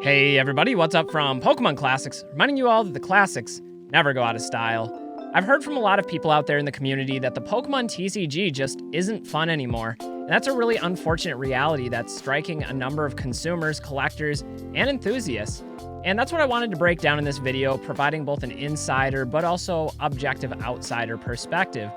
Hey everybody, what's up from Pokemon Classics? Reminding you all that the classics never go out of style. I've heard from a lot of people out there in the community that the Pokemon TCG just isn't fun anymore. And that's a really unfortunate reality that's striking a number of consumers, collectors, and enthusiasts. And that's what I wanted to break down in this video, providing both an insider but also objective outsider perspective.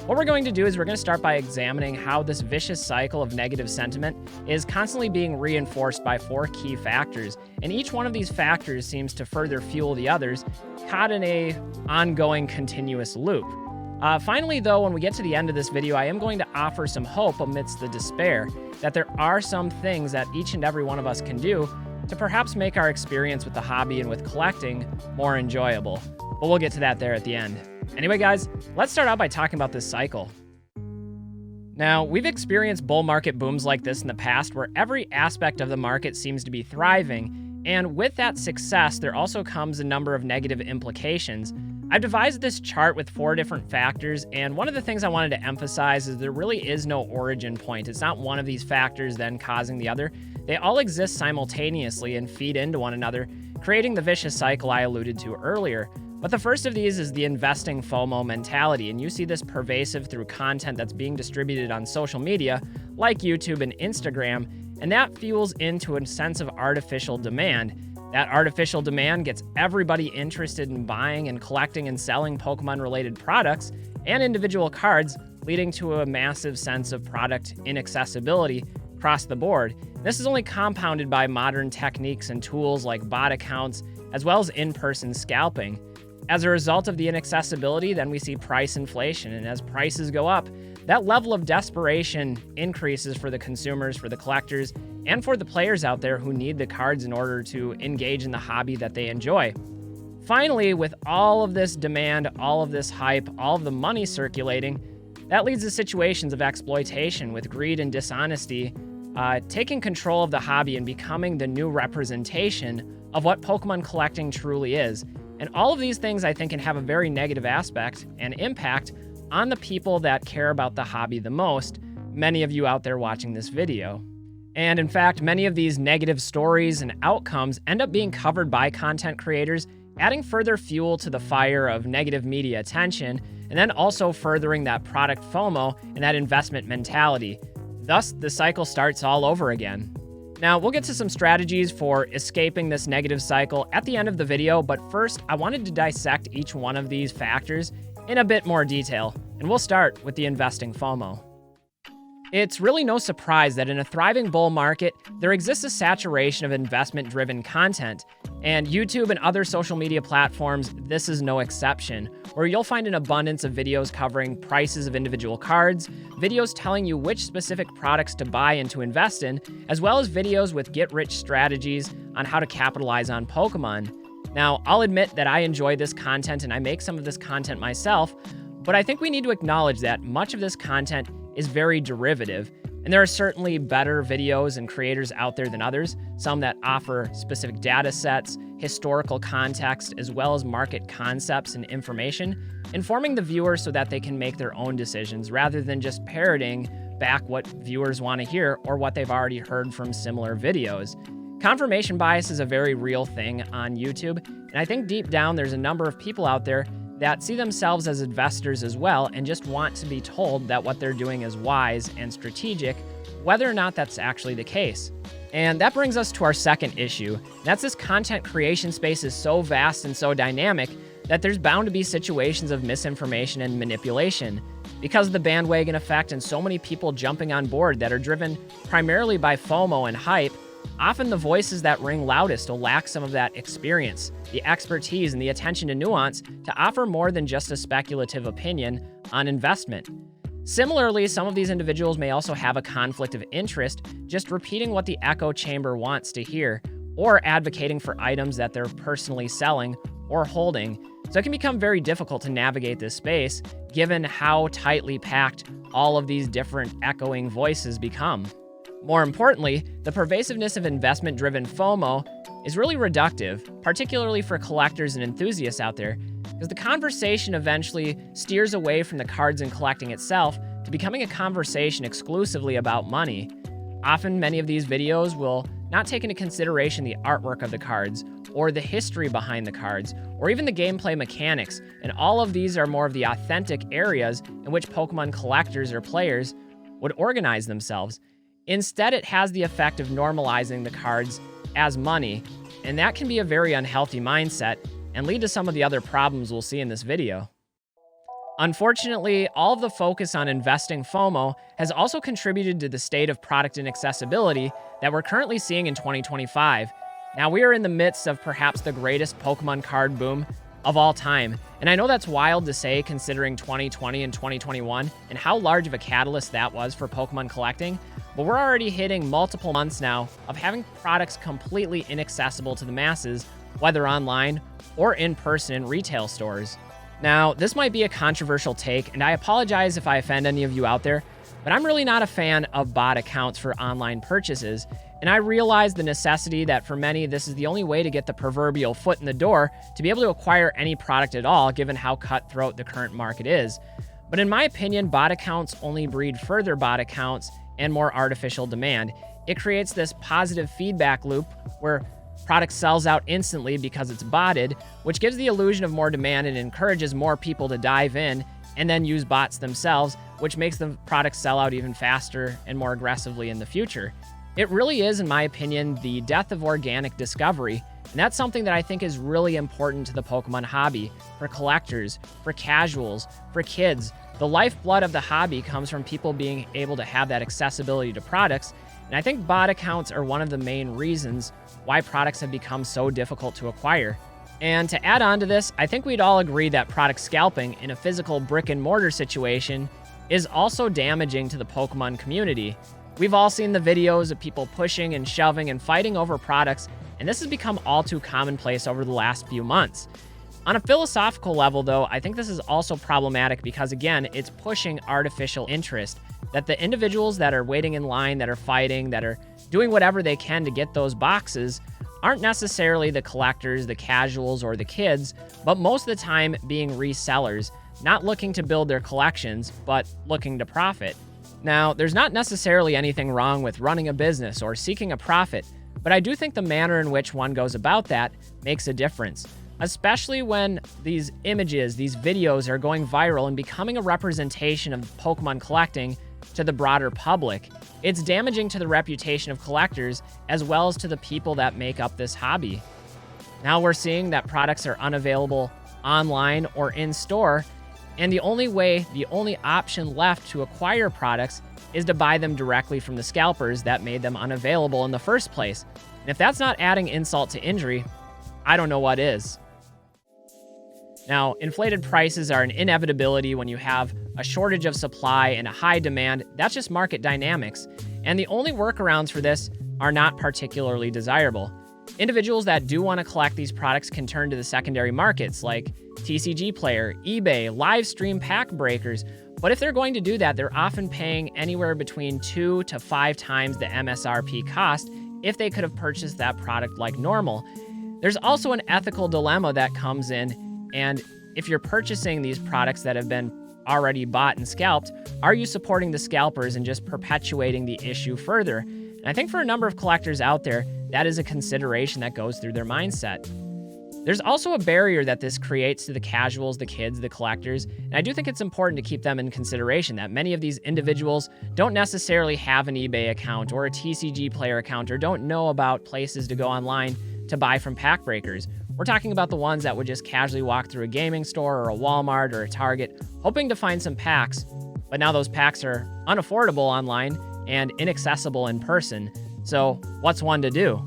What we're going to do is we're going to start by examining how this vicious cycle of negative sentiment is constantly being reinforced by four key factors, and each one of these factors seems to further fuel the others, caught in a ongoing continuous loop. Finally, though, when we get to the end of this video, I am going to offer some hope amidst the despair that there are some things that each and every one of us can do to perhaps make our experience with the hobby and with collecting more enjoyable. But we'll get to that there at the end. Anyway, guys, let's start out by talking about this cycle. Now, we've experienced bull market booms like this in the past where every aspect of the market seems to be thriving, and with that success, there also comes a number of negative implications. I've devised this chart with four different factors, and one of the things I wanted to emphasize is there really is no origin point. It's not one of these factors then causing the other. They all exist simultaneously and feed into one another, creating the vicious cycle I alluded to earlier. But the first of these is the investing FOMO mentality, and you see this pervasive through content that's being distributed on social media like YouTube and Instagram, and that fuels into a sense of artificial demand. That artificial demand gets everybody interested in buying and collecting and selling Pokemon-related products and individual cards, leading to a massive sense of product inaccessibility across the board. This is only compounded by modern techniques and tools like bot accounts, as well as in-person scalping. As a result of the inaccessibility, then we see price inflation, and as prices go up, that level of desperation increases for the consumers, for the collectors, and for the players out there who need the cards in order to engage in the hobby that they enjoy. Finally, with all of this demand, all of this hype, all of the money circulating, that leads to situations of exploitation with greed and dishonesty taking control of the hobby and becoming the new representation of what Pokemon collecting truly is. And all of these things, I think, can have a very negative aspect and impact on the people that care about the hobby the most, many of you out there watching this video. And in fact, many of these negative stories and outcomes end up being covered by content creators, adding further fuel to the fire of negative media attention, and then also furthering that product FOMO and that investment mentality. Thus, the cycle starts all over again. Now, we'll get to some strategies for escaping this negative cycle at the end of the video, but first, I wanted to dissect each one of these factors in a bit more detail, and we'll start with the investing FOMO. It's really no surprise that in a thriving bull market, there exists a saturation of investment-driven content, and YouTube and other social media platforms, this is no exception, where you'll find an abundance of videos covering prices of individual cards, videos telling you which specific products to buy and to invest in, as well as videos with get-rich strategies on how to capitalize on Pokemon. Now, I'll admit that I enjoy this content and I make some of this content myself, but I think we need to acknowledge that much of this content is very derivative, and there are certainly better videos and creators out there than others, some that offer specific data sets, historical context, as well as market concepts and information, informing the viewer so that they can make their own decisions rather than just parroting back what viewers want to hear or what they've already heard from similar videos. Confirmation bias is a very real thing on YouTube, and I think deep down there's a number of people out there that see themselves as investors as well and just want to be told that what they're doing is wise and strategic, whether or not that's actually the case. And that brings us to our second issue. That's this content creation space is so vast and so dynamic that there's bound to be situations of misinformation and manipulation. Because of the bandwagon effect and so many people jumping on board that are driven primarily by FOMO and hype, often the voices that ring loudest will lack some of that experience, the expertise, and the attention to nuance to offer more than just a speculative opinion on investment. Similarly, some of these individuals may also have a conflict of interest, just repeating what the echo chamber wants to hear, or advocating for items that they're personally selling or holding. So it can become very difficult to navigate this space, given how tightly packed all of these different echoing voices become. More importantly, the pervasiveness of investment-driven FOMO is really reductive, particularly for collectors and enthusiasts out there, because the conversation eventually steers away from the cards and collecting itself to becoming a conversation exclusively about money. Often, many of these videos will not take into consideration the artwork of the cards, or the history behind the cards, or even the gameplay mechanics, and all of these are more of the authentic areas in which Pokemon collectors or players would organize themselves. Instead, it has the effect of normalizing the cards as money, and that can be a very unhealthy mindset and lead to some of the other problems we'll see in this video. Unfortunately, all of the focus on investing FOMO has also contributed to the state of product inaccessibility that we're currently seeing in 2025. Now, we are in the midst of perhaps the greatest Pokemon card boom of all time, and I know that's wild to say considering 2020 and 2021 and how large of a catalyst that was for Pokemon collecting, but we're already hitting multiple months now of having products completely inaccessible to the masses, whether online or in person in retail stores. Now, this might be a controversial take, and I apologize if I offend any of you out there, but I'm really not a fan of bot accounts for online purchases, and I realize the necessity that for many, this is the only way to get the proverbial foot in the door to be able to acquire any product at all, given how cutthroat the current market is. But in my opinion, bot accounts only breed further bot accounts and more artificial demand. It creates this positive feedback loop where product sells out instantly because it's botted, which gives the illusion of more demand and encourages more people to dive in and then use bots themselves, which makes the product sell out even faster and more aggressively in the future. It really is, in my opinion, the death of organic discovery, and that's something that I think is really important to the Pokemon hobby, for collectors, for casuals, for kids. The lifeblood of the hobby comes from people being able to have that accessibility to products, and I think bot accounts are one of the main reasons why products have become so difficult to acquire. And to add on to this, I think we'd all agree that product scalping in a physical brick and mortar situation is also damaging to the Pokemon community. We've all seen the videos of people pushing and shoving and fighting over products, and this has become all too commonplace over the last few months. On a philosophical level, though, I think this is also problematic because, again, it's pushing artificial interest, that the individuals that are waiting in line, that are fighting, that are doing whatever they can to get those boxes aren't necessarily the collectors, the casuals, or the kids, but most of the time being resellers, not looking to build their collections, but looking to profit. Now, there's not necessarily anything wrong with running a business or seeking a profit, but I do think the manner in which one goes about that makes a difference, especially when these images, these videos are going viral and becoming a representation of Pokemon collecting to the broader public. It's damaging to the reputation of collectors as well as to the people that make up this hobby. Now we're seeing that products are unavailable online or in store, and the only option left to acquire products is to buy them directly from the scalpers that made them unavailable in the first place. And if that's not adding insult to injury, I don't know what is. Now, inflated prices are an inevitability when you have a shortage of supply and a high demand. That's just market dynamics. And the only workarounds for this are not particularly desirable. Individuals that do want to collect these products can turn to the secondary markets like TCG Player, eBay, live stream pack breakers. But if they're going to do that, they're often paying anywhere between 2 to 5 times the MSRP cost if they could have purchased that product like normal. There's also an ethical dilemma that comes in, and if you're purchasing these products that have been already bought and scalped, are you supporting the scalpers and just perpetuating the issue further? And I think for a number of collectors out there, that is a consideration that goes through their mindset. There's also a barrier that this creates to the casuals, the kids, the collectors, and I do think it's important to keep them in consideration that many of these individuals don't necessarily have an eBay account or a TCG Player account or don't know about places to go online to buy from pack breakers. We're talking about the ones that would just casually walk through a gaming store or a Walmart or a Target, hoping to find some packs, but now those packs are unaffordable online and inaccessible in person. So what's one to do?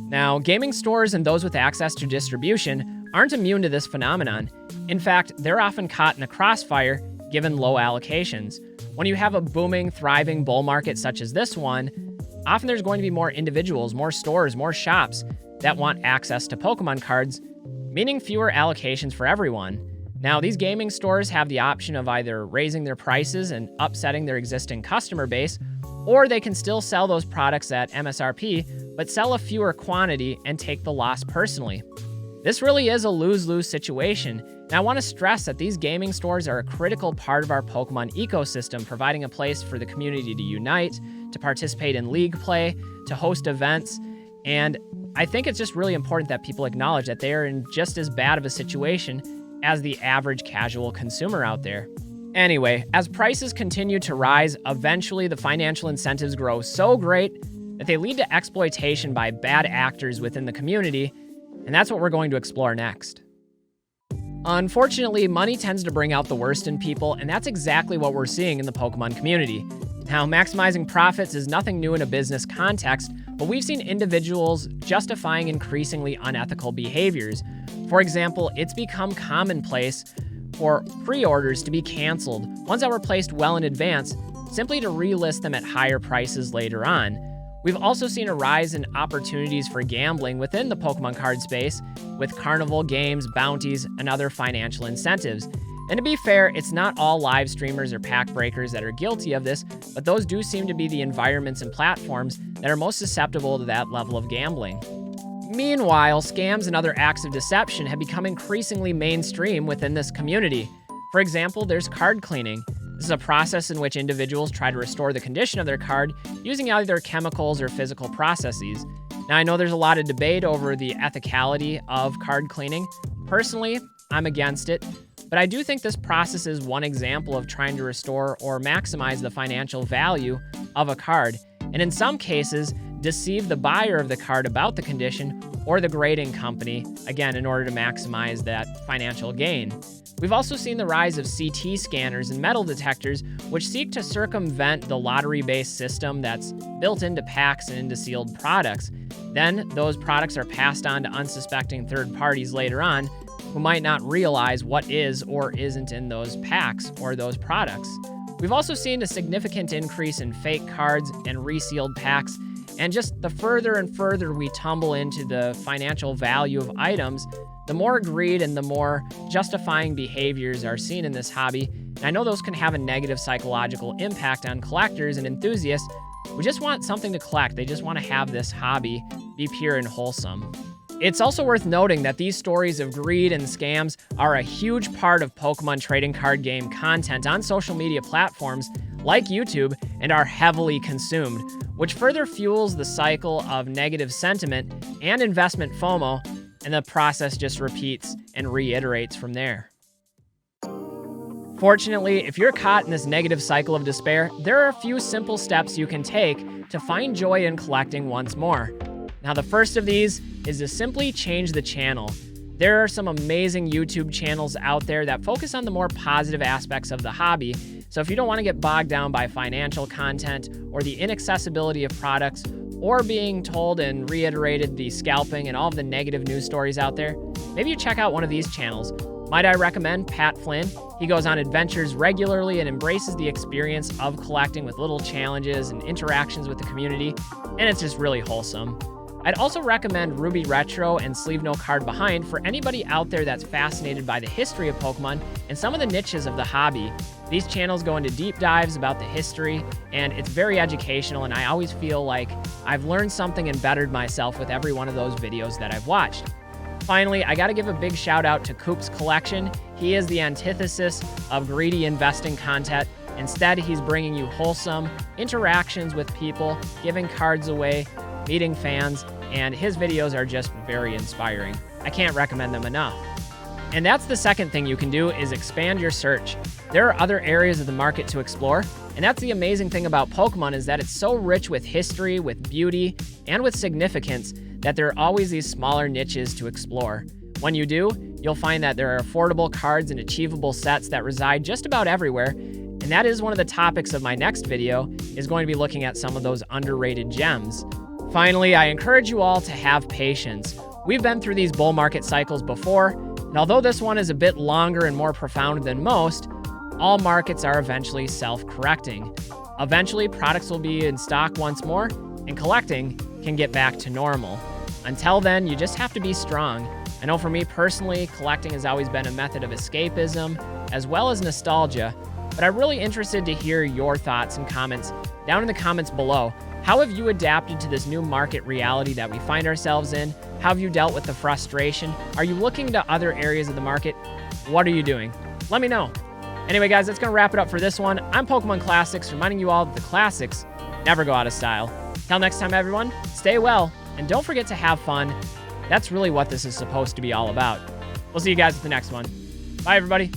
Now, gaming stores and those with access to distribution aren't immune to this phenomenon. In fact, they're often caught in a crossfire given low allocations. When you have a booming, thriving bull market such as this one, often there's going to be more individuals, more stores, more shops that want access to Pokemon cards, meaning fewer allocations for everyone. Now, these gaming stores have the option of either raising their prices and upsetting their existing customer base, or they can still sell those products at MSRP, but sell a fewer quantity and take the loss personally. This really is a lose-lose situation. Now, I want to stress that these gaming stores are a critical part of our Pokemon ecosystem, providing a place for the community to unite, to participate in league play, to host events, And I think it's just really important that people acknowledge that they are in just as bad of a situation as the average casual consumer out there. Anyway, as prices continue to rise, eventually the financial incentives grow so great that they lead to exploitation by bad actors within the community, and that's what we're going to explore next. Unfortunately, money tends to bring out the worst in people, and that's exactly what we're seeing in the Pokemon community. Now, maximizing profits is nothing new in a business context, but we've seen individuals justifying increasingly unethical behaviors. For example, it's become commonplace for pre-orders to be canceled, ones that were placed well in advance, simply to relist them at higher prices later on. We've also seen a rise in opportunities for gambling within the Pokemon card space, with carnival games, bounties, and other financial incentives. And to be fair, it's not all live streamers or pack breakers that are guilty of this, but those do seem to be the environments and platforms that are most susceptible to that level of gambling. Meanwhile, scams and other acts of deception have become increasingly mainstream within this community. For example, there's card cleaning. This is a process in which individuals try to restore the condition of their card using either chemicals or physical processes. Now, I know there's a lot of debate over the ethicality of card cleaning. Personally, I'm against it, but I do think this process is one example of trying to restore or maximize the financial value of a card, and in some cases, deceive the buyer of the card about the condition or the grading company, again, in order to maximize that financial gain. We've also seen the rise of CT scanners and metal detectors, which seek to circumvent the lottery-based system that's built into packs and into sealed products. Then, those products are passed on to unsuspecting third parties later on, who might not realize what is or isn't in those packs or those products. We've also seen a significant increase in fake cards and resealed packs, and just the further and further we tumble into the financial value of items, the more greed and the more justifying behaviors are seen in this hobby. And I know those can have a negative psychological impact on collectors and enthusiasts who just want something to collect. They just want to have this hobby be pure and wholesome. It's also worth noting that these stories of greed and scams are a huge part of Pokemon trading card game content on social media platforms like YouTube and are heavily consumed, which further fuels the cycle of negative sentiment and investment FOMO, and the process just repeats and reiterates from there. Fortunately, if you're caught in this negative cycle of despair, there are a few simple steps you can take to find joy in collecting once more. Now, the first of these is to simply change the channel. There are some amazing YouTube channels out there that focus on the more positive aspects of the hobby, so if you don't want to get bogged down by financial content or the inaccessibility of products, or being told and reiterated the scalping and all of the negative news stories out there, maybe you check out one of these channels. Might I recommend Pat Flynn? He goes on adventures regularly and embraces the experience of collecting with little challenges and interactions with the community, and it's just really wholesome. I'd also recommend Ruby Retro and Sleeve No Card Behind for anybody out there that's fascinated by the history of Pokemon and some of the niches of the hobby. These channels go into deep dives about the history, and it's very educational, and I always feel like I've learned something and bettered myself with every one of those videos that I've watched. Finally, I gotta give a big shout out to Coop's Collection. He is the antithesis of greedy investing content. Instead, he's bringing you wholesome interactions with people, giving cards away, meeting fans, and his videos are just very inspiring. I can't recommend them enough. And that's the second thing you can do, is expand your search. There are other areas of the market to explore, and that's the amazing thing about Pokemon, is that it's so rich with history, with beauty, and with significance that there are always these smaller niches to explore. When you do, you'll find that there are affordable cards and achievable sets that reside just about everywhere, and that is one of the topics of my next video, is going to be looking at some of those underrated gems. Finally, I encourage you all to have patience. We've been through these bull market cycles before, and although this one is a bit longer and more profound than most, all markets are eventually self-correcting. Eventually, products will be in stock once more, and collecting can get back to normal. Until then, you just have to be strong. I know for me personally, collecting has always been a method of escapism, as well as nostalgia, but I'm really interested to hear your thoughts and comments down in the comments below. How have you adapted to this new market reality that we find ourselves in? How have you dealt with the frustration? Are you looking to other areas of the market? What are you doing? Let me know. Anyway, guys, that's going to wrap it up for this one. I'm Pokemon Classics, reminding you all that the classics never go out of style. Till next time, everyone, stay well and don't forget to have fun. That's really what this is supposed to be all about. We'll see you guys at the next one. Bye, everybody.